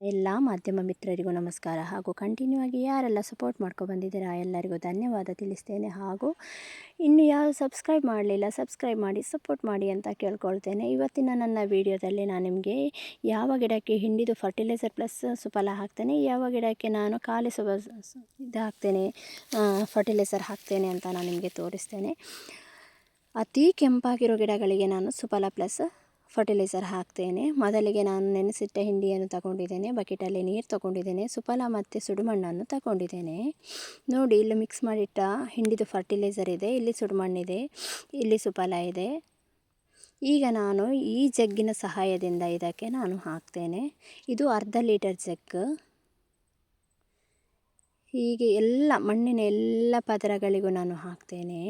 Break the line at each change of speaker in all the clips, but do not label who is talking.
ಎಲ್ಲ ಮಾಧ್ಯಮ ಮಿತ್ರರಿಗೂ ನಮಸ್ಕಾರ ಹಾಗೂ ಕಂಟಿನ್ಯೂ ಆಗಿ ಯಾರೆಲ್ಲ ಸಪೋರ್ಟ್ ಮಾಡ್ಕೊಂಡು ಬಂದಿದ್ದೀರಾ ಎಲ್ಲರಿಗೂ ಧನ್ಯವಾದ ತಿಳಿಸ್ತೇನೆ. ಹಾಗೂ ಇನ್ನು ಯಾರು ಸಬ್ಸ್ಕ್ರೈಬ್ ಮಾಡಲಿಲ್ಲ ಸಬ್ಸ್ಕ್ರೈಬ್ ಮಾಡಿ ಸಪೋರ್ಟ್ ಮಾಡಿ ಅಂತ ಕೇಳ್ಕೊಳ್ತೇನೆ. ಇವತ್ತಿನ ನನ್ನ ವಿಡಿಯೋದಲ್ಲಿ ನಾನು ನಿಮಗೆ ಯಾವ ಗಿಡಕ್ಕೆ ಹಿಂಡಿದು ಫರ್ಟಿಲೈಸರ್ ಪ್ಲಸ್ ಸುಫಲ ಹಾಕ್ತೇನೆ, ಯಾವ ಗಿಡಕ್ಕೆ ನಾನು ಖಾಲಿ ಇದು ಹಾಕ್ತೇನೆ ಫರ್ಟಿಲೈಸರ್ ಹಾಕ್ತೇನೆ ಅಂತ ನಾನು ನಿಮಗೆ ತೋರಿಸ್ತೇನೆ. ಅತಿ ಕೆಂಪಾಗಿರೋ ಗಿಡಗಳಿಗೆ ನಾನು ಸುಫಲ ಪ್ಲಸ್ ಫರ್ಟಿಲೈಸರ್ ಹಾಕ್ತೇನೆ. ಮೊದಲಿಗೆ ನಾನು ನೆನೆಸಿಟ್ಟ ಹಿಂಡಿಯನ್ನು ತಗೊಂಡಿದ್ದೇನೆ, ಬಕೆಟಲ್ಲಿ ನೀರು ತಗೊಂಡಿದ್ದೇನೆ, ಸುಫಲ ಮತ್ತು ಸುಡುಮಣ್ಣನ್ನು ತಗೊಂಡಿದ್ದೇನೆ. ನೋಡಿ, ಇಲ್ಲಿ ಮಿಕ್ಸ್ ಮಾಡಿಟ್ಟ ಹಿಂಡಿದು ಫರ್ಟಿಲೈಸರ್ ಇದೆ, ಇಲ್ಲಿ ಸುಡುಮಣ್ಣಿದೆ, ಇಲ್ಲಿ ಸುಫಲ ಇದೆ. ಈಗ ನಾನು ಈ ಜಗ್ಗಿನ ಸಹಾಯದಿಂದ ಇದಕ್ಕೆ ನಾನು ಹಾಕ್ತೇನೆ. ಇದು ಅರ್ಧ ಲೀಟರ್ ಜಗ್. ಹೀಗೆ ಎಲ್ಲ ಮಣ್ಣಿನ ಎಲ್ಲ ಪದರಗಳಿಗೂ ನಾನು ಹಾಕ್ತೇನೆ.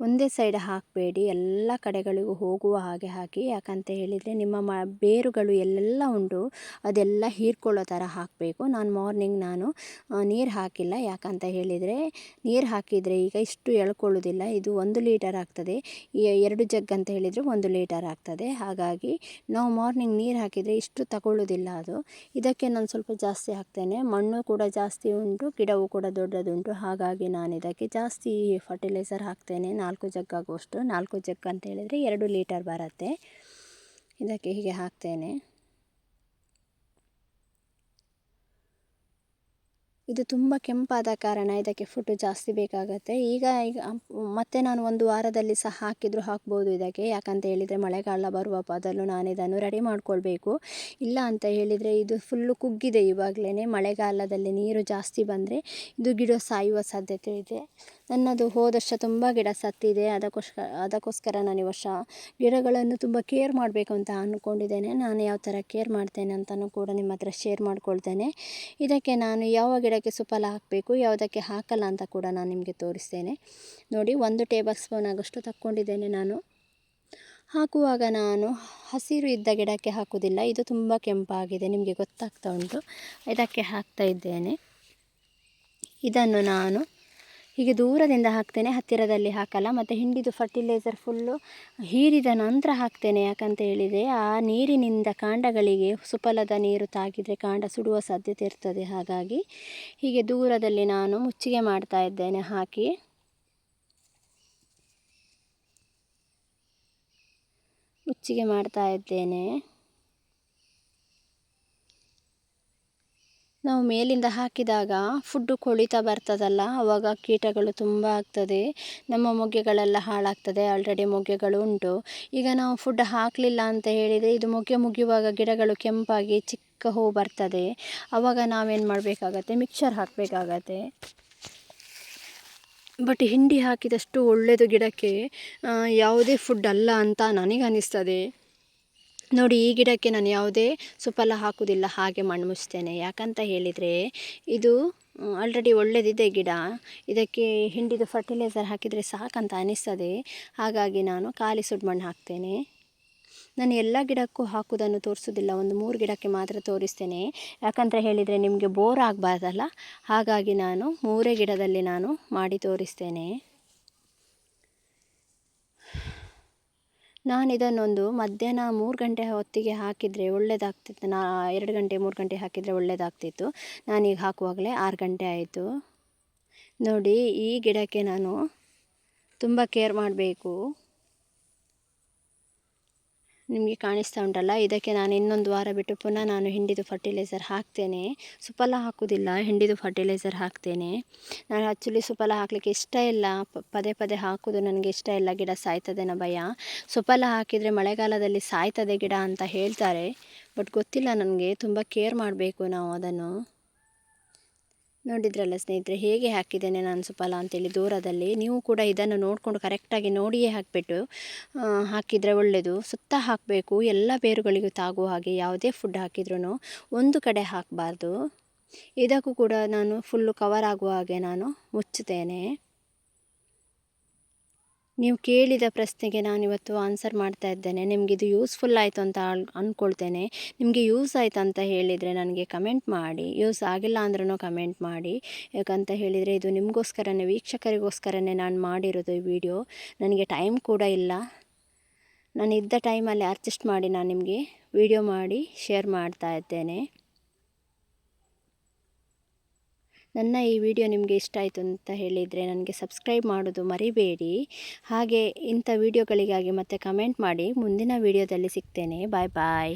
ಒಂದೇ ಸೈಡ್ ಹಾಕಬೇಡಿ, ಎಲ್ಲ ಕಡೆಗಳಿಗೂ ಹೋಗುವ ಹಾಗೆ ಹಾಕಿ. ಯಾಕಂತ ಹೇಳಿದರೆ ನಿಮ್ಮ ಬೇರುಗಳು ಎಲ್ಲೆಲ್ಲ ಉಂಟು ಅದೆಲ್ಲ ಹೀರ್ಕೊಳ್ಳೋ ಥರ ಹಾಕಬೇಕು. ನಾನು ನೀರು ಹಾಕಿಲ್ಲ, ಯಾಕಂತ ಹೇಳಿದರೆ ನೀರು ಹಾಕಿದರೆ ಈಗ ಇಷ್ಟು ಎಳ್ಕೊಳ್ಳೋದಿಲ್ಲ. ಇದು 1 ಲೀಟರ್ ಆಗ್ತದೆ, 2 ಜಗ್ ಅಂತ ಹೇಳಿದರೆ 1 ಲೀಟರ್ ಆಗ್ತದೆ. ಹಾಗಾಗಿ ನಾವು ಮಾರ್ನಿಂಗ್ ನೀರು ಹಾಕಿದರೆ ಇಷ್ಟು ತಗೊಳ್ಳೋದಿಲ್ಲ ಅದು. ಇದಕ್ಕೆ ನಾನು ಸ್ವಲ್ಪ ಜಾಸ್ತಿ ಹಾಕ್ತೇನೆ. ಮಣ್ಣು ಕೂಡ ಜಾಸ್ತಿ ಉಂಟು, ಗಿಡವೂ ಕೂಡ ದೊಡ್ಡದುಂಟು. ಹಾಗಾಗಿ ನಾನು ಇದಕ್ಕೆ ಜಾಸ್ತಿ ಫರ್ಟಿಲೈಸರ್ ಹಾಕ್ತೇನೆ. 4 ಜಗ್ ಆಗುವಷ್ಟು. 4 ಜಗ್ ಅಂತ ಹೇಳಿದರೆ 2 ಲೀಟರ್ ಬರುತ್ತೆ. ಇದಕ್ಕೆ ಹೀಗೆ ಹಾಕ್ತೇನೆ. ಇದು ತುಂಬ ಕೆಂಪಾದ ಕಾರಣ ಇದಕ್ಕೆ ಫುಡ್ ಜಾಸ್ತಿ ಬೇಕಾಗುತ್ತೆ. ಈಗ ಮತ್ತೆ ನಾನು 1 ವಾರದಲ್ಲಿ ಸಹ ಹಾಕಿದರೂ ಹಾಕ್ಬೋದು ಇದಕ್ಕೆ. ಯಾಕಂತ ಹೇಳಿದರೆ ಮಳೆಗಾಲ ಬರುವ ಬದಲು ನಾನು ಇದನ್ನು ರೆಡಿ ಮಾಡ್ಕೊಳ್ಬೇಕು. ಇಲ್ಲ ಅಂತ ಹೇಳಿದರೆ ಇದು ಫುಲ್ಲು ಕುಗ್ಗಿದೆ ಇವಾಗಲೇ. ಮಳೆಗಾಲದಲ್ಲಿ ನೀರು ಜಾಸ್ತಿ ಬಂದರೆ ಇದು ಗಿಡ ಸಾಯುವ ಸಾಧ್ಯತೆ ಇದೆ. ನನ್ನದು ಹೋದ ವರ್ಷ ತುಂಬ ಗಿಡ ಸತ್ತಿದೆ. ಅದಕ್ಕೋಸ್ಕರ ನಾನು ಈ ವರ್ಷ ಗಿಡಗಳನ್ನು ತುಂಬ ಕೇರ್ ಮಾಡಬೇಕು ಅಂತ ಅಂದ್ಕೊಂಡಿದ್ದೇನೆ. ನಾನು ಯಾವ ಥರ ಕೇರ್ ಮಾಡ್ತೇನೆ ಅಂತಲೂ ಕೂಡ ನಿಮ್ಮ ಹತ್ರ ಶೇರ್ ಮಾಡ್ಕೊಳ್ತೇನೆ. ಇದಕ್ಕೆ ನಾನು ಯಾವ ಗಿಡಕ್ಕೆ ಸುಫಲ ಹಾಕಬೇಕು, ಯಾವುದಕ್ಕೆ ಹಾಕಲ್ಲ ಅಂತ ಕೂಡ ನಾನು ನಿಮಗೆ ತೋರಿಸ್ತೇನೆ. ನೋಡಿ, 1 ಟೇಬಲ್ ಸ್ಪೂನ್ ಆಗೋಷ್ಟು ತಕ್ಕೊಂಡಿದ್ದೇನೆ ನಾನು. ಹಾಕುವಾಗ ನಾನು ಹಸಿರು ಇದ್ದ ಗಿಡಕ್ಕೆ ಹಾಕುವುದಿಲ್ಲ, ಇದು ತುಂಬ ಕೆಂಪಾಗಿದೆ, ನಿಮಗೆ ಗೊತ್ತಾಗ್ತಾ ಉಂಟು. ಇದಕ್ಕೆ ಹಾಕ್ತಾ ಇದ್ದೇನೆ. ಇದನ್ನು ನಾನು ಹೀಗೆ ದೂರದಿಂದ ಹಾಕ್ತೇನೆ, ಹತ್ತಿರದಲ್ಲಿ ಹಾಕಲ್ಲ. ಮತ್ತು ಹಿಂಡಿದು ಫರ್ಟಿಲೈಸರ್ ಫುಲ್ಲು ಹೀರಿದ ನಂತರ ಹಾಕ್ತೇನೆ. ಯಾಕಂತ ಹೇಳಿದರೆ ಆ ನೀರಿನಿಂದ ಕಾಂಡಗಳಿಗೆ ಸುಫಲದ ನೀರು ತಾಗಿದರೆ ಕಾಂಡ ಸುಡುವ ಸಾಧ್ಯತೆ ಇರ್ತದೆ. ಹಾಗಾಗಿ ಹೀಗೆ ದೂರದಲ್ಲಿ ನಾನು ಮುಚ್ಚಿಗೆ ಮಾಡ್ತಾ ಇದ್ದೇನೆ. ಹಾಕಿ ಮುಚ್ಚಿಗೆ ಮಾಡ್ತಾ ಇದ್ದೇನೆ. ನಾವು ಮೇಲಿಂದ ಹಾಕಿದಾಗ ಫುಡ್ಡು ಕೊಳಿತಾ ಬರ್ತದಲ್ಲ, ಆವಾಗ ಕೀಟಗಳು ತುಂಬ ಆಗ್ತದೆ, ನಮ್ಮ ಮೊಗ್ಗೆಗಳೆಲ್ಲ ಹಾಳಾಗ್ತದೆ. ಆಲ್ರೆಡಿ ಮೊಗ್ಗೆಗಳು ಉಂಟು. ಈಗ ನಾವು ಫುಡ್ ಹಾಕಲಿಲ್ಲ ಅಂತ ಹೇಳಿದರೆ ಇದು ಮೊಗ್ಗೆ ಮುಗಿಯುವಾಗ ಗಿಡಗಳು ಕೆಂಪಾಗಿ ಚಿಕ್ಕ ಹೂ ಬರ್ತದೆ. ಆವಾಗ ನಾವೇನು ಮಾಡಬೇಕಾಗತ್ತೆ, ಮಿಕ್ಸರ್ ಹಾಕಬೇಕಾಗತ್ತೆ. ಬಟ್ ಹಿಂಡಿ ಹಾಕಿದಷ್ಟು ಒಳ್ಳೆಯದು ಗಿಡಕ್ಕೆ ಯಾವುದೇ ಫುಡ್ ಅಲ್ಲ ಅಂತ ನನಗೆ ಅನ್ನಿಸ್ತದೆ. ನೋಡಿ, ಈ ಗಿಡಕ್ಕೆ ನಾನು ಯಾವುದೇ ಸುಫಲ ಹಾಕುವುದಿಲ್ಲ, ಹಾಗೆ ಮಣ್ಣು ಮುಚ್ತೇನೆ. ಯಾಕಂತ ಹೇಳಿದರೆ ಇದು ಆಲ್ರೆಡಿ ಒಳ್ಳೆಯದಿದೆ ಗಿಡ. ಇದಕ್ಕೆ ಹಿಂಡಿದು ಫರ್ಟಿಲೈಸರ್ ಹಾಕಿದರೆ ಸಾಕಂತ ಅನಿಸ್ತದೆ. ಹಾಗಾಗಿ ನಾನು ಖಾಲಿ ಸುಡುಮಣ್ಣು ಹಾಕ್ತೇನೆ. ನಾನು ಎಲ್ಲ ಗಿಡಕ್ಕೂ ಹಾಕುವುದನ್ನು ತೋರಿಸೋದಿಲ್ಲ, 1-3 ಗಿಡಕ್ಕೆ ಮಾತ್ರ ತೋರಿಸ್ತೇನೆ. ಯಾಕಂತ ಹೇಳಿದರೆ ನಿಮಗೆ ಬೋರ್ ಆಗಬಾರ್ದಲ್ಲ. ಹಾಗಾಗಿ ನಾನು 3 ಗಿಡದಲ್ಲಿ ನಾನು ಮಾಡಿ ತೋರಿಸ್ತೇನೆ. ನಾನು ಇದನ್ನೊಂದು ಮಧ್ಯಾಹ್ನ 3 ಗಂಟೆ ಹೊತ್ತಿಗೆ ಹಾಕಿದರೆ ಒಳ್ಳೆಯದಾಗ್ತಿತ್ತು. 2 ಗಂಟೆ 3 ಗಂಟೆ ಹಾಕಿದರೆ ಒಳ್ಳೆಯದಾಗ್ತಿತ್ತು. ನಾನೀಗ ಹಾಕುವಾಗಲೇ 6 ಗಂಟೆ ಆಯಿತು. ನೋಡಿ, ಈ ಗಿಡಕ್ಕೆ ನಾನು ತುಂಬ ಕೇರ್ ಮಾಡಬೇಕು. ನಿಮಗೆ ಕಾಣಿಸ್ತಾ ಉಂಟಲ್ಲ, ಇದಕ್ಕೆ ನಾನು ಇನ್ನೊಂದು ವಾರ ಬಿಟ್ಟು ಪುನಃ ನಾನು ಹಿಂಡಿದು ಫರ್ಟಿಲೈಸರ್ ಹಾಕ್ತೇನೆ. ಸುಫಲ ಹಾಕುವುದಿಲ್ಲ, ಹಿಂಡಿದು ಫರ್ಟಿಲೈಸರ್ ಹಾಕ್ತೇನೆ. ನಾನು ಆ್ಯಕ್ಚುಲಿ ಸುಫಲ ಹಾಕಲಿಕ್ಕೆ ಇಷ್ಟ ಇಲ್ಲ, ಪದೇ ಪದೇ ಹಾಕೋದು ನನಗೆ ಇಷ್ಟ ಇಲ್ಲ, ಗಿಡ ಸಾಯ್ತದೇನೋ ಭಯ. ಸುಫಲ ಹಾಕಿದರೆ ಮಳೆಗಾಲದಲ್ಲಿ ಸಾಯ್ತದೆ ಗಿಡ ಅಂತ ಹೇಳ್ತಾರೆ. ಬಟ್ ಗೊತ್ತಿಲ್ಲ ನನಗೆ, ತುಂಬ ಕೇರ್ ಮಾಡಬೇಕು ನಾವು ಅದನ್ನು. ನೋಡಿದ್ರಲ್ಲ ಸ್ನೇಹಿತರೆ, ಹೇಗೆ ಹಾಕಿದ್ದೇನೆ ನಾನು ಸುಫಲ ಅಂತೇಳಿ ದೂರದಲ್ಲಿ. ನೀವು ಕೂಡ ಇದನ್ನು ನೋಡಿಕೊಂಡು ಕರೆಕ್ಟಾಗಿ ನೋಡಿಯೇ ಹಾಕಿಬಿಟ್ಟು ಹಾಕಿದರೆ ಒಳ್ಳೆಯದು. ಸುತ್ತ ಹಾಕಬೇಕು, ಎಲ್ಲ ಬೇರುಗಳಿಗೂ ತಾಗುವ ಹಾಗೆ. ಯಾವುದೇ ಫುಡ್ ಹಾಕಿದ್ರೂ ಒಂದು ಕಡೆ ಹಾಕಬಾರ್ದು. ಇದಕ್ಕೂ ಕೂಡ ನಾನು ಫುಲ್ಲು ಕವರ್ ಆಗುವ ಹಾಗೆ ನಾನು ಮುಚ್ಚುತ್ತೇನೆ. ನೀವು ಕೇಳಿದ ಪ್ರಶ್ನೆಗೆ ನಾನಿವತ್ತು ಆನ್ಸರ್ ಮಾಡ್ತಾ ಇದ್ದೇನೆ. ನಿಮಗೆ ಇದು ಯೂಸ್ಫುಲ್ ಆಯಿತು ಅಂತ ಅಂದ್ಕೊಳ್ತೇನೆ. ನಿಮಗೆ ಯೂಸ್ ಆಯಿತು ಅಂತ ಹೇಳಿದರೆ ನನಗೆ ಕಮೆಂಟ್ ಮಾಡಿ, ಯೂಸ್ ಆಗಿಲ್ಲ ಅಂದ್ರೂ ಕಮೆಂಟ್ ಮಾಡಿ. ಯಾಕಂತ ಹೇಳಿದರೆ ಇದು ನಿಮಗೋಸ್ಕರನೇ, ವೀಕ್ಷಕರಿಗೋಸ್ಕರನೇ ನಾನು ಮಾಡಿರೋದು ಈ ವಿಡಿಯೋ. ನನಗೆ ಟೈಮ್ ಕೂಡ ಇಲ್ಲ. ನಾನು ಇದ್ದ ಟೈಮಲ್ಲಿ ಅಡ್ಜಸ್ಟ್ ಮಾಡಿ ನಾನು ನಿಮಗೆ ವಿಡಿಯೋ ಮಾಡಿ ಶೇರ್ ಮಾಡ್ತಾ ಇದ್ದೇನೆ. ನನ್ನ ಈ ವಿಡಿಯೋ ನಿಮಗೆ ಇಷ್ಟ ಆಯಿತು ಅಂತ ಹೇಳಿದರೆ ನನಗೆ ಸಬ್ಸ್ಕ್ರೈಬ್ ಮಾಡೋದು ಮರಿಬೇಡಿ. ಹಾಗೆ ಇಂಥ ವಿಡಿಯೋಗಳಿಗಾಗಿ ಮತ್ತೆ ಕಮೆಂಟ್ ಮಾಡಿ. ಮುಂದಿನ ವಿಡಿಯೋದಲ್ಲಿ ಸಿಗ್ತೇನೆ. ಬಾಯ್ ಬಾಯ್.